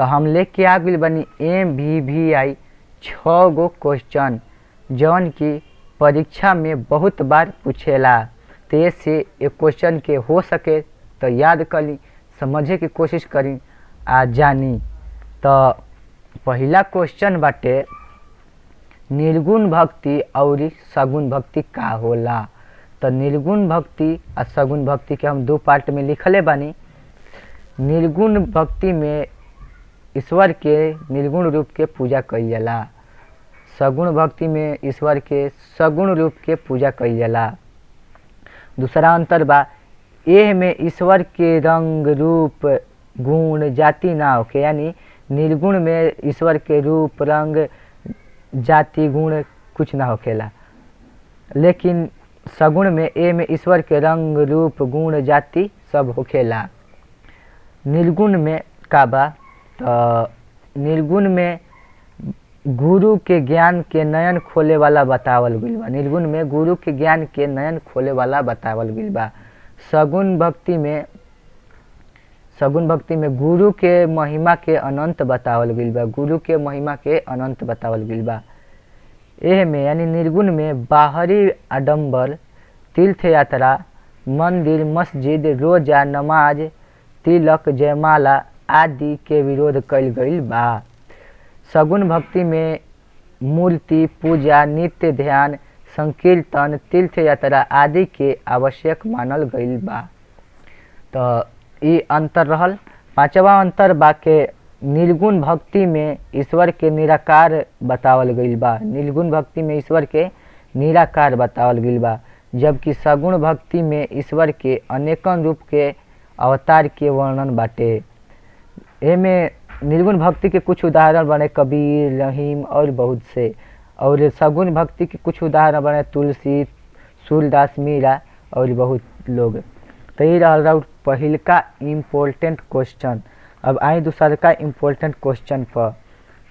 तो हम लेके आ गइल बनी MVVI 6 गो क्वेश्चन जौन की परीक्षा में बहुत बार पूछेला। तो ऐसे एक क्वेश्चन के हो सके तो याद करी, समझे की कोशिश करी आ जानी। तो पहला क्वेश्चन बाटे निर्गुण भक्ति और सगुण भक्ति का होला। तो निर्गुण भक्ति और सगुण भक्ति के हम दो पार्ट में लिखले बानी। निर्गुण भक्ति में ईश्वर के निर्गुण रूप के पूजा कइल जाला, सगुण भक्ति में ईश्वर के सगुण रूप के पूजा कइल जाला। दूसरा अंतर बा, एह में ईश्वर के रंग रूप गुण जाति ना होके, यानी निर्गुण में ईश्वर के रूप रंग जाति गुण कुछ ना होखेला, लेकिन सगुण में ए में ईश्वर के रंग रूप गुण जाति सब होखेला। निर्गुण में का बा, तो निर्गुण में गुरु के ज्ञान के नयन खोले वाला बतावल गइल बा। निर्गुण में गुरु के ज्ञान के नयन खोले वाला बतावल गइल बा। सगुण भक्ति में गुरु के महिमा के अनंत बतावल गइल बा। गुरु के महिमा के अनंत बतावल गइल बा। एह में यानी निर्गुण में बाहरी आडंबर, तीर्थ यात्रा, मंदिर मस्जिद, रोजा नमाज, तिलक जयमाला आदि के विरोध कइल गइल बा। सगुण भक्ति में मूर्ति पूजा, नित्य ध्यान, संकीर्तन, तीर्थ यात्रा आदि के आवश्यक मानल गइल बा। तो ई अंतर रहल। पांचवा अंतर बा के निर्गुण भक्ति में ईश्वर के निराकार बतावल गइल बा। निर्गुण भक्ति में ईश्वर के निराकार बतावल गइल बा, जबकि सगुण भक्ति में ईश्वर के अनेकन रूप के अवतार के वर्णन बाटे। एमे निर्गुण भक्ति के कुछ उदाहरण बने कबीर, रहीम और बहुत से, और सगुण भक्ति के कुछ उदाहरण बने तुलसी, सूरदास, मीरा और बहुत लोग। तो ये रहा पहिलका इम्पोर्टेंट क्वेश्चन। अब आई दूसरका इम्पोर्टेंट क्वेश्चन पर।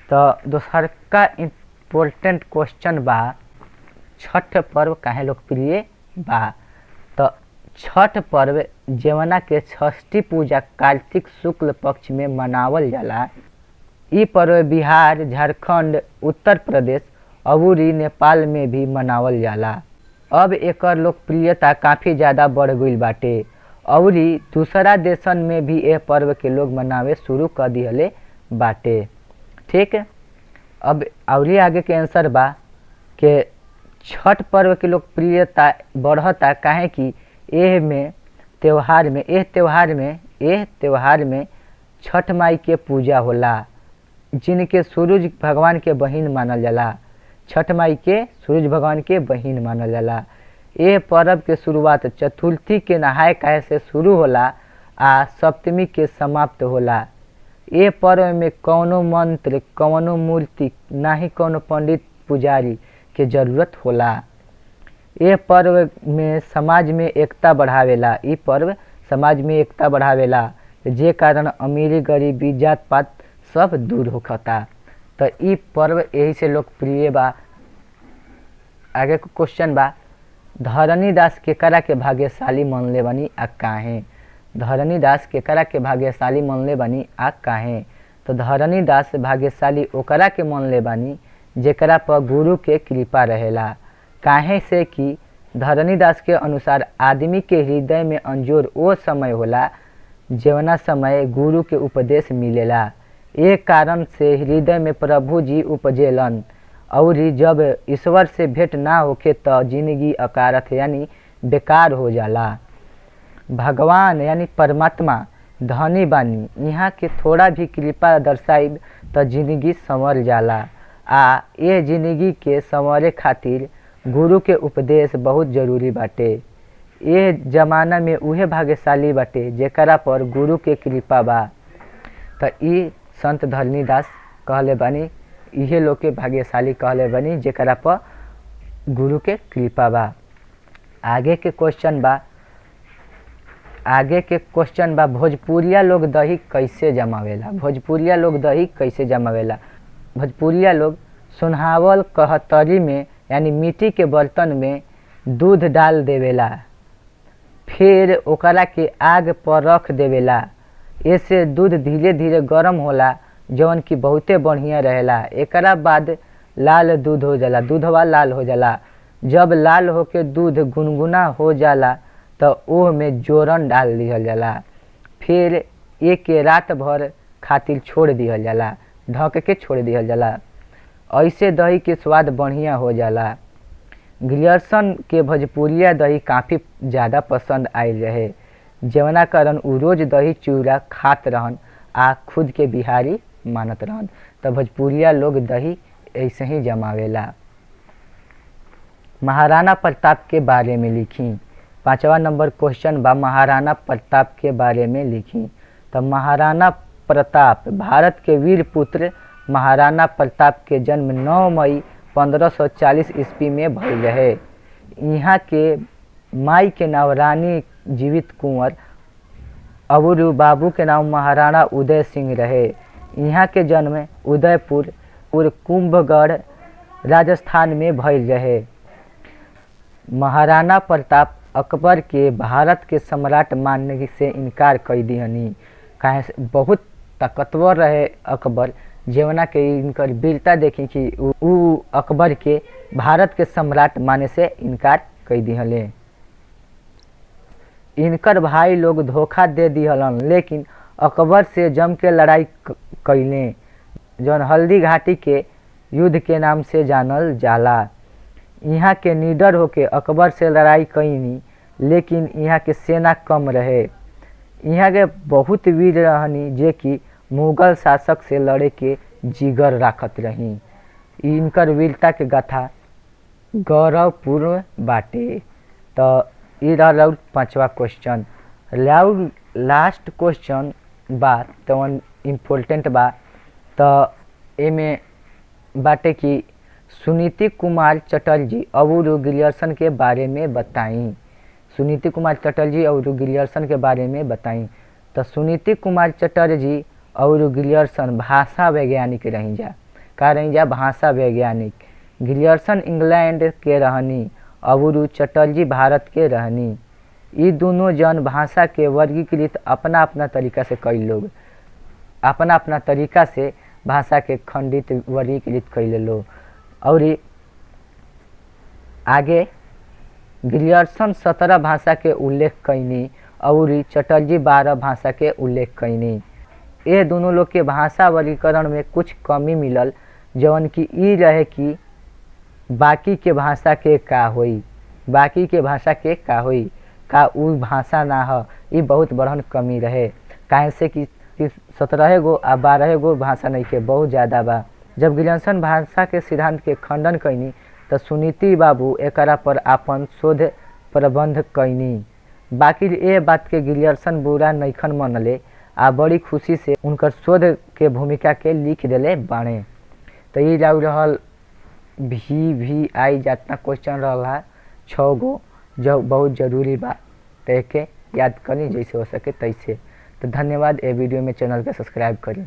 तो दूसरका इम्पोर्टेंट क्वेश्चन बा, छठ पर्व काहे लोकप्रिय बा। तो छठ पर्व जवना के षष्ठी पूजा कार्तिक शुक्ल पक्ष में मनावल जाला। ई पर्व बिहार, झारखंड, उत्तर प्रदेश अउरी नेपाल में भी मनावल जाला। अब एकर लोकप्रियता काफ़ी ज़्यादा बढ़ गइल बाटे अउरी दूसरा देशन में भी ए पर्व के लोग मनावे शुरू कर दिहले बाटे। ठीक, अब अउरी आगे के आंसर बा के छठ पर्व की लोकप्रियता बढ़ता काहे कि एह त्योहार में छठ माई के पूजा होला, जिनके सूरज भगवान के बहिन मानल जाला। छठ माई के सूरज भगवान के बहिन मानल जाला। यह पर्व के शुरुआत चतुर्थी के नहाय खाए से शुरू होला आ सप्तमी के समाप्त होला। ये पर्व में कौनो मंत्र, कौनो मूर्ति, ना ही कौनो पंडित पुजारी के जरूरत होला। ये पर्व में समाज में एकता बढ़ावेला। ये पर्व समाज में एकता बढ़ावेला, जे कारण अमीरी गरीबी जात पात सब दूर होखता। तो ये पर्व यही से लोकप्रिय बा। आगे को क्वेश्चन बा, धरणीदास केकरा के भाग्यशाली मनले बनी आ काहे। धरणीदास केकरा के भाग्यशाली मनले बनी आ काहे। तो धरणीदास भाग्यशाली ओकरा के मनले बनी जेकरा पर गुरु के कृपा रहेला। काहे से कि धरणीदास के अनुसार आदमी के हृदय में अंजोर वो समय होला जवना समय गुरु के उपदेश मिलेला। ये कारण से हृदय में प्रभु जी उपजेलन और जब ईश्वर से भेंट ना होखे तो जिंदगी अकारथ यानी बेकार हो जाला। भगवान यानी परमात्मा धनी बानी, यहाँ के थोड़ा भी कृपा दर्शाइब तो जिंदगी संवर जाला। आ ये जिंदगी के संवरे खातिर गुरु के उपदेश बहुत जरूरी बाटे। ये जमाना में उहे भाग्यशाली बाटे जेकरा पर गुरु के कृपा बा। तो ई संत धरणीदास कहले बानी, इहे लोग के भाग्यशाली कहले बनी जेकरा पर गुरु के कृपा बा। आगे के क्वेश्चन बा भोजपुरिया लोग दही कैसे जमावेला। भोजपुरिया लोग दही कैसे जमावेला। भोजपुरिया लोग सुनहावल कहतरी में यानी मिट्टी के बर्तन में दूध डाल देवेला, फिर ओकरा के आग पर रख देवेला। ऐसे दूध धीरे धीरे गर्म होला। जवन की बहुते बढ़िया रहेला। एकरा बाद लाल दूध हो जाला, दूधवा लाल हो जाला। जब लाल होके दूध गुनगुना हो जाला तो ओह में जोरन डाल दिहल जाला। फिर एक रात भर खातिर छोड़ दिहल जाला, ढक के छोड़ दिहल जाला। ऐसे दही के स्वाद बढ़िया हो जाला। गिरियर्सन के भोजपुरिया दही काफ़ी ज़्यादा पसंद आयल रहे, जवना कारण उ रोज दही चूड़ा खात रहन आ खुद के बिहारी मानत रहन। तो भोजपुरिया लोग दही ऐसे ही जमावेला। महाराणा प्रताप के बारे में लिखी। 5वां नंबर क्वेश्चन बा महाराणा प्रताप के बारे में लिखी। तो महाराणा प्रताप भारत के वीर पुत्र महाराणा प्रताप के जन्म 9 मई 1540 ईस्वी में भइल रहे। यहाँ के माई के नाम रानी जीवित कुंवर और बाबू के नाम महाराणा उदय सिंह रहे। यहाँ के जन्म उदयपुर और कुंभगढ़ राजस्थान में भइल रहे। महाराणा प्रताप अकबर के भारत के सम्राट मानने से इनकार कर दिहनी, काहे बहुत ताकतवर रहे अकबर, जवना के इनकर वीरता देखी कि उ अकबर के भारत के सम्राट माने से इनकार कर दिहले। इनकर भाई लोग धोखा दे दिहलन, लेकिन अकबर से जम के लड़ाई कैले, जौन हल्दी घाटी के युद्ध के नाम से जानल जाला। यहाँ के निडर होके अकबर से लड़ाई कैनी, लेकिन यहाँ के सेना कम रहे। यहाँ के बहुत वीर रहनी जे कि मुगल शासक से लड़े के जिगर राखत रही। इनकर वीरता के गाथा गौरवपूर्ण बाटे। तो ये रहल 5वां क्वेश्चन। लास्ट क्वेश्चन बा तवन इम्पोर्टेंट बा। तो एमे बाटे कि सुनीति कुमार चटर्जी और गिरियर्सन के बारे में बताई। सुनीति कुमार चटर्जी और गिरियर्सन के बारे में बताई। तो सुनीति कुमार चटर्जी और गिरियर्सन भाषा वैज्ञानिक रही जा। का रही जा? भाषा वैज्ञानिक। गिरियर्सन इंग्लैंड के रहनी और चटर्जी भारत के रहनी। ये दोनों जन भाषा के वर्गीकृत अपना अपना तरीका से कई लोग अपना अपना तरीका से भाषा के खंडित वर्गीकृत कैले लोग। और आगे गिरियर्सन 17 भाषा के उल्लेख कैनी और चटर्जी 12 भाषा के उल्लेख कैनी। ये दोनों लोग के भाषा वर्गीकरण में कुछ कमी मिलल, जवन की ई रहे कि बाकी के भाषा के का होई, बाकी के भाषा के का होई, का उ भाषा ना हो। ये बहुत बड़हन कमी रहे, काहे से कि 17 गो आ 12 गो भाषा नहीं के बहुत ज़्यादा बा। जब गिरियर्सन भाषा के सिद्धांत के खंडन कैनी तो सुनीति बाबू एकरा पर आपन शोध प्रबंध कैनी। बाकी ये बात के गिरियर्सन बुरा नैखन मनले आ बड़ी खुशी से उनकर शोध के भूमिका के लिख दिले बाणे। तो ये रहल VVI जितना क्वेश्चन रहा 6 गो, जो बहुत जरूरी बा, तो एक याद करी जैसे हो सके तैसे। तो धन्यवाद। ए वीडियो में चैनल के सब्सक्राइब करी।